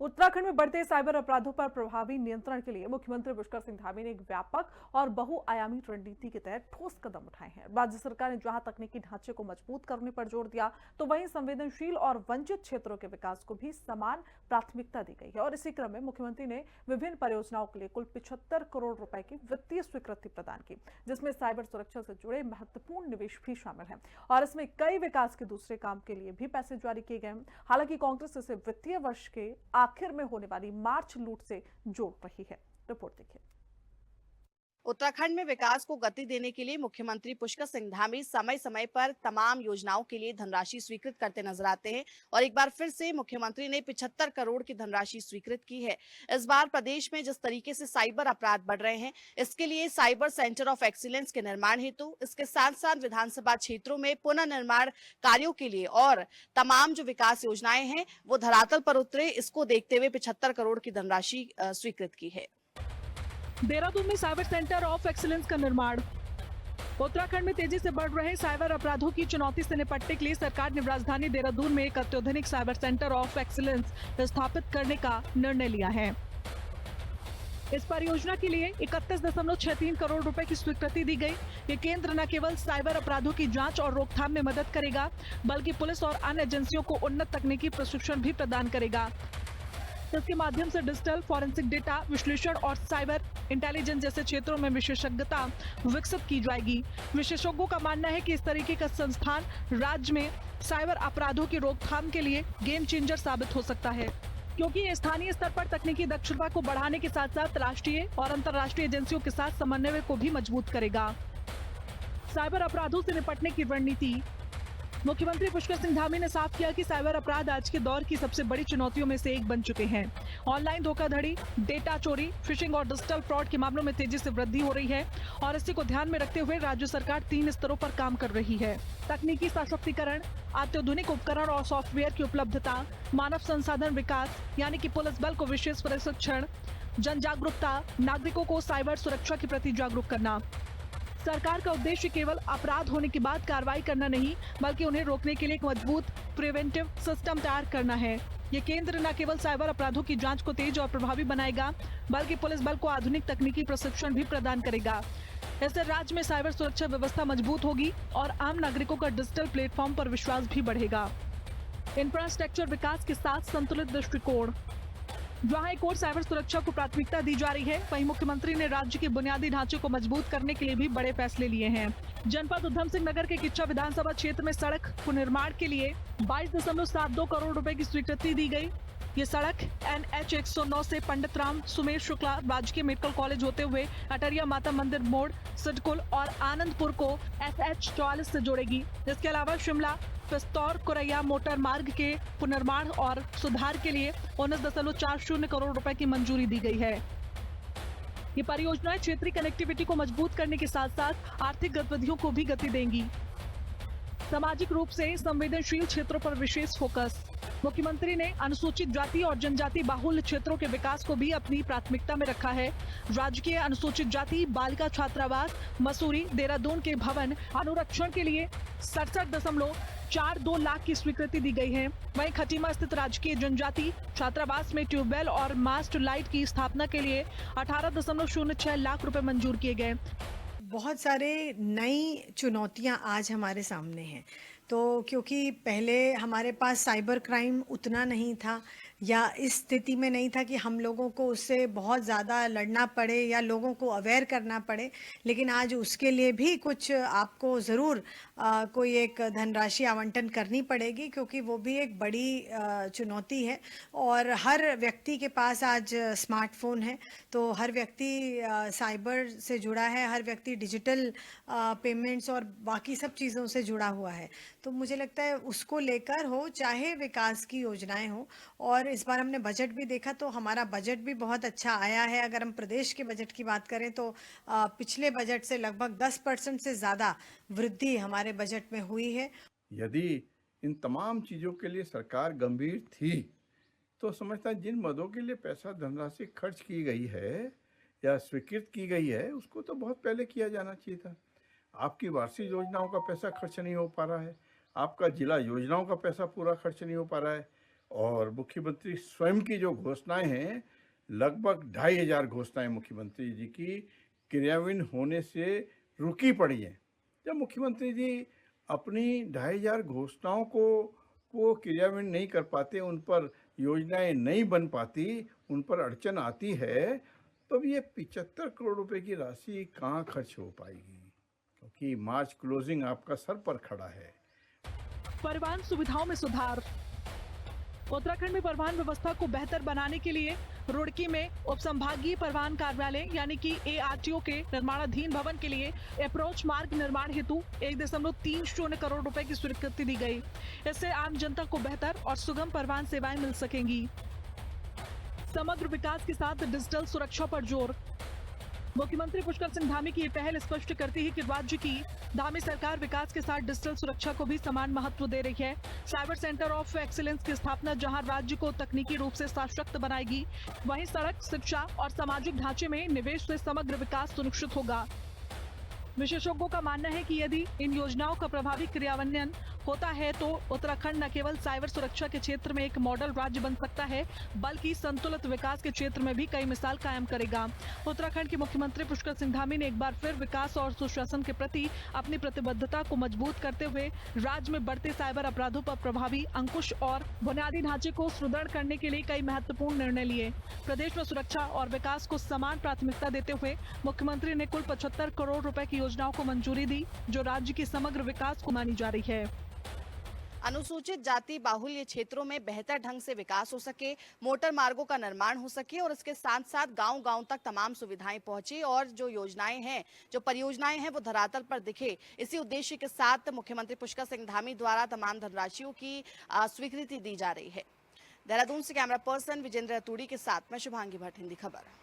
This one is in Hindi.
उत्तराखंड में बढ़ते साइबर अपराधों पर प्रभावी नियंत्रण के लिए मुख्यमंत्री पुष्कर सिंह धामी ने एक व्यापक और बहुआयामी रणनीति के तहत ठोस कदम उठाए हैं। राज्य सरकार ने जहां तकनीकी ढांचे को मजबूत करने पर जोर दिया, तो वहीं संवेदनशील और वंचित क्षेत्रों के विकास को भी समान प्राथमिकता दी गई है। और इसी क्रम में मुख्यमंत्री ने विभिन्न परियोजनाओं के लिए कुल 75 करोड़ रुपए की वित्तीय स्वीकृति प्रदान की, जिसमें साइबर सुरक्षा से जुड़े महत्वपूर्ण निवेश भी शामिल हैं। और इसमें कई विकास के दूसरे काम के लिए भी पैसे जारी किए गए हैं। हालांकि कांग्रेस इसे वित्तीय वर्ष के आखिर में होने वाली मार्च लूट से जोड़ रही है। रिपोर्ट देखिए। उत्तराखंड में विकास को गति देने के लिए मुख्यमंत्री पुष्कर सिंह धामी समय समय पर तमाम योजनाओं के लिए धनराशि स्वीकृत करते नजर आते हैं और एक बार फिर से मुख्यमंत्री ने 75 करोड़ की धनराशि स्वीकृत की है। इस बार प्रदेश में जिस तरीके से साइबर अपराध बढ़ रहे हैं, इसके लिए साइबर सेंटर ऑफ एक्सीलेंस के निर्माण हेतु, इसके साथ साथ विधानसभा क्षेत्रों में पुनर्निर्माण कार्यों के लिए और तमाम जो विकास योजनाएं हैं वो धरातल पर उतरे, इसको देखते हुए 75 करोड़ की धनराशि स्वीकृत की है। देहरादून में साइबर सेंटर ऑफ एक्सीलेंस का निर्माण। उत्तराखंड में तेजी से बढ़ रहे साइबर अपराधों की चुनौती से निपटने के लिए सरकार ने राजधानी देहरादून में एक अत्याधुनिक साइबर सेंटर ऑफ एक्सीलेंस स्थापित करने का निर्णय लिया है। इस परियोजना के लिए 31.63 करोड़ रुपए की स्वीकृति दी गई। ये केंद्र न केवल साइबर अपराधों की जांच और रोकथाम में मदद करेगा, बल्कि पुलिस और अन्य एजेंसियों को उन्नत तकनीकी प्रशिक्षण भी प्रदान करेगा। इसके माध्यम से डिजिटल फॉरेंसिक डेटा विश्लेषण और साइबर इंटेलिजेंस जैसे क्षेत्रों में विशेषज्ञता विकसित की जाएगी। विशेषज्ञों का मानना है कि इस तरीके का संस्थान राज्य में साइबर अपराधों की रोकथाम के लिए गेम चेंजर साबित हो सकता है, क्योंकि ये स्थानीय स्तर पर तकनीकी दक्षता को बढ़ाने के साथ साथ राष्ट्रीय और अंतर्राष्ट्रीय एजेंसियों के साथ समन्वय को भी मजबूत करेगा। साइबर अपराधों से निपटने की रणनीति। मुख्यमंत्री पुष्कर सिंह धामी ने साफ किया कि साइबर अपराध आज के दौर की सबसे बड़ी चुनौतियों में से एक बन चुके हैं। ऑनलाइन धोखाधड़ी, डेटा चोरी, फिशिंग और डिजिटल फ्रॉड के मामलों में तेजी से वृद्धि हो रही है और इसी को ध्यान में रखते हुए राज्य सरकार 3 स्तरों पर काम कर रही है। तकनीकी सशक्तिकरण, अत्याधुनिक उपकरण और सॉफ्टवेयर की उपलब्धता, मानव संसाधन विकास यानी कि पुलिस बल को विशेष प्रशिक्षण, जन जागरूकता, नागरिकों को साइबर सुरक्षा के प्रति जागरूक करना। सरकार का उद्देश्य केवल अपराध होने के बाद कार्रवाई करना नहीं, बल्कि उन्हें रोकने के लिए एक मजबूत प्रिवेंटिव सिस्टम तैयार करना है। ये केंद्र न केवल साइबर अपराधों की जांच को तेज और प्रभावी बनाएगा, बल्कि पुलिस बल को आधुनिक तकनीकी प्रशिक्षण भी प्रदान करेगा। इससे राज्य में साइबर सुरक्षा व्यवस्था मजबूत होगी और आम नागरिकों का डिजिटल प्लेटफॉर्म पर विश्वास भी बढ़ेगा। इंफ्रास्ट्रक्चर विकास के साथ संतुलित दृष्टिकोण। जहां एक और साइबर सुरक्षा को प्राथमिकता दी जा रही है, वहीं मुख्यमंत्री ने राज्य के बुनियादी ढांचे को मजबूत करने के लिए भी बड़े फैसले लिए हैं। जनपद उधम सिंह नगर के किच्चा विधानसभा क्षेत्र में सड़क पुनर्निर्माण के लिए 22.72 करोड़ रुपए की स्वीकृति दी गई। ये सड़क NH 109 से पंडित राम सुमेर शुक्ला राजकीय मेडिकल कॉलेज होते हुए अटरिया माता मंदिर मोड़, सिडकुल और आनंदपुर को SH 44 से जोड़ेगी। इसके अलावा शिमला पिस्तौर कुरैया मोटर मार्ग के पुनर्निर्माण और सुधार के लिए 19.40 करोड़ रुपए की मंजूरी दी गई है। ये परियोजनाएं क्षेत्रीय कनेक्टिविटी को मजबूत करने के साथ साथ आर्थिक गतिविधियों को भी गति देंगी। सामाजिक रूप से संवेदनशील क्षेत्रों पर विशेष फोकस। मुख्यमंत्री ने अनुसूचित जाति और जनजाति बाहुल्य क्षेत्रों के विकास को भी अपनी प्राथमिकता में रखा है। राज्य के अनुसूचित जाति बालिका छात्रावास मसूरी देहरादून के भवन अनुरक्षण के लिए 67.42 लाख की स्वीकृति दी गई है। वहीं खटीमा स्थित राजकीय जनजाति छात्रावास में ट्यूबवेल और मास्ट लाइट की स्थापना के लिए 18.06 लाख रुपए मंजूर किए गए। बहुत सारे नई चुनौतियां आज हमारे सामने हैं। तो क्योंकि पहले हमारे पास साइबर क्राइम उतना नहीं था या इस स्थिति में नहीं था कि हम लोगों को उससे बहुत ज़्यादा लड़ना पड़े या लोगों को अवेयर करना पड़े, लेकिन आज उसके लिए भी कुछ आपको ज़रूर कोई एक धनराशि आवंटन करनी पड़ेगी, क्योंकि वो भी एक बड़ी चुनौती है। और हर व्यक्ति के पास आज स्मार्टफोन है, तो हर व्यक्ति साइबर से जुड़ा है, हर व्यक्ति डिजिटल पेमेंट्स और बाकी सब चीज़ों से जुड़ा हुआ है। तो मुझे लगता है उसको लेकर हो, चाहे विकास की योजनाएं हो। और इस बार हमने बजट भी देखा तो हमारा बजट भी बहुत अच्छा आया है। अगर हम प्रदेश के बजट की बात करें तो पिछले बजट से लगभग 10% से ज़्यादा वृद्धि हमारे बजट में हुई है। यदि इन तमाम चीज़ों के लिए सरकार गंभीर थी तो समझता है जिन मदों के लिए पैसा धनराशि खर्च की गई है या स्वीकृत की गई है उसको तो बहुत पहले किया जाना चाहिए था। आपकी वार्षिक योजनाओं का पैसा खर्च नहीं हो पा रहा है, आपका जिला योजनाओं का पैसा पूरा खर्च नहीं हो पा रहा है, और मुख्यमंत्री स्वयं की जो घोषणाएं हैं, लगभग 2500 घोषणाएं मुख्यमंत्री जी की क्रियान्वयन होने से रुकी पड़ी हैं। जब मुख्यमंत्री जी अपनी 2500 घोषणाओं को वो क्रियान्वयन नहीं कर पाते, उन पर योजनाएं नहीं बन पाती, उन पर अड़चन आती है, तो अब ये 75 करोड़ रुपए की राशि कहाँ खर्च हो पाएगी, क्योंकि मार्च क्लोजिंग आपका सर पर खड़ा है। परिवहन सुविधाओं में सुधार। उत्तराखंड में परिवहन व्यवस्था को बेहतर बनाने के लिए रुड़की में उपसंभागीय परिवहन कार्यालय यानी कि ARTO के निर्माणाधीन भवन के लिए अप्रोच मार्ग निर्माण हेतु 1.30 करोड़ रुपए की स्वीकृति दी गई। इससे आम जनता को बेहतर और सुगम परिवहन सेवाएं मिल सकेंगी। समग्र विकास के साथ डिजिटल सुरक्षा पर जोर। मुख्यमंत्री पुष्कर सिंह धामी की ये पहल स्पष्ट करती है कि राज्य की धामी सरकार विकास के साथ डिजिटल सुरक्षा को भी समान महत्व दे रही है। साइबर सेंटर ऑफ एक्सीलेंस की स्थापना जहां राज्य को तकनीकी रूप से सशक्त बनाएगी, वहीं सड़क, शिक्षा और सामाजिक ढांचे में निवेश से समग्र विकास सुनिश्चित होगा। विशेषज्ञों का मानना है कि यदि इन योजनाओं का प्रभावी क्रियान्वयन होता है तो उत्तराखंड न केवल साइबर सुरक्षा के क्षेत्र में एक मॉडल राज्य बन सकता है, बल्कि संतुलित विकास के क्षेत्र में भी कई मिसाल कायम करेगा। उत्तराखंड के मुख्यमंत्री पुष्कर सिंह धामी ने एक बार फिर विकास और सुशासन के प्रति अपनी प्रतिबद्धता को मजबूत करते हुए राज्य में बढ़ते साइबर अपराधों पर प्रभावी अंकुश और बुनियादी ढांचे को सुदृढ़ करने के लिए कई महत्वपूर्ण निर्णय लिए। प्रदेश में सुरक्षा और विकास को समान प्राथमिकता देते हुए मुख्यमंत्री ने कुल 75 करोड़ रुपए की योजनाओं को मंजूरी दी, जो राज्य के समग्र विकास को मानी जा रही है। अनुसूचित जाति बाहुल्य क्षेत्रों में बेहतर ढंग से विकास हो सके, मोटर मार्गों का निर्माण हो सके और इसके साथ साथ गांव-गांव तक तमाम सुविधाएं पहुंचे और जो योजनाएं हैं, जो परियोजनाएं हैं, वो धरातल पर दिखे। इसी उद्देश्य के साथ मुख्यमंत्री पुष्कर सिंह धामी द्वारा तमाम धनराशियों की स्वीकृति दी जा रही है। देहरादून से कैमरा पर्सन विजेंद्र अतुड़ी के साथ मैं शुभांगी भट्ट, हिंदी खबर।